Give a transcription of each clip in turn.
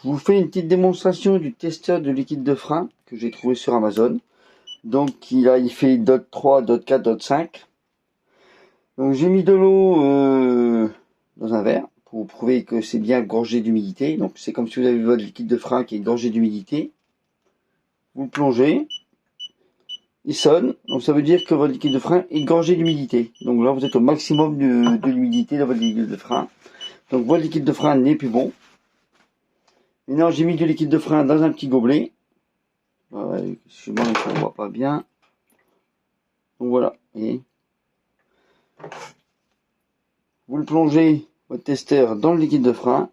Je vous fais une petite démonstration du testeur de liquide de frein que j'ai trouvé sur Amazon. Donc il fait DOT 3, DOT 4, DOT 5. Donc j'ai mis de l'eau dans un verre pour prouver que c'est bien gorgé d'humidité. Donc c'est comme si vous avez votre liquide de frein qui est gorgé d'humidité. Vous le plongez, il sonne, donc ça veut dire que votre liquide de frein est gorgé d'humidité. Donc là vous êtes au maximum de l'humidité dans votre liquide de frein. Donc votre liquide de frein n'est plus bon. Maintenant j'ai mis du liquide de frein dans un petit gobelet. Excusez-moi, ça ne voit pas bien. Donc voilà, voyez. Vous le plongez, votre testeur, dans le liquide de frein.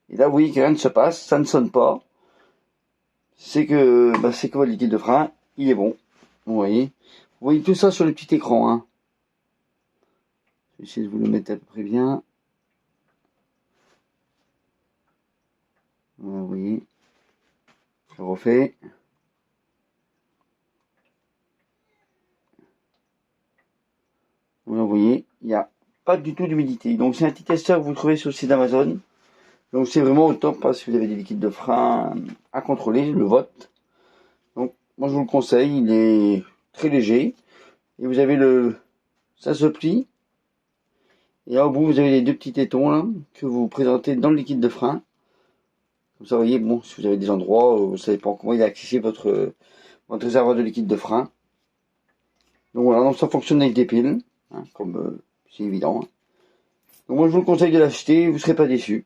Et là, vous voyez que rien ne se passe, ça ne sonne pas. C'est que votre liquide de frein, il est bon. Vous voyez tout ça sur le petit écran. Hein. Je vais essayer de vous le mettre à peu près bien. Voilà, vous voyez. Je refais. Voilà, vous voyez, il n'y a pas du tout d'humidité. Donc c'est un petit testeur que vous trouvez sur le site d'Amazon. Donc c'est vraiment au top si vous avez des liquides de frein à contrôler, le vôtre. Donc moi je vous le conseille, il est très léger. Et vous avez ça se plie. Et là au bout vous avez les deux petits tétons là que vous présentez dans le liquide de frein. Comme ça vous voyez, bon, si vous avez des endroits où vous ne savez pas comment il est accessible votre réservoir de liquide de frein. Donc voilà, donc ça fonctionne avec des piles, hein, comme c'est évident. Hein. Donc moi je vous conseille de l'acheter, vous ne serez pas déçus.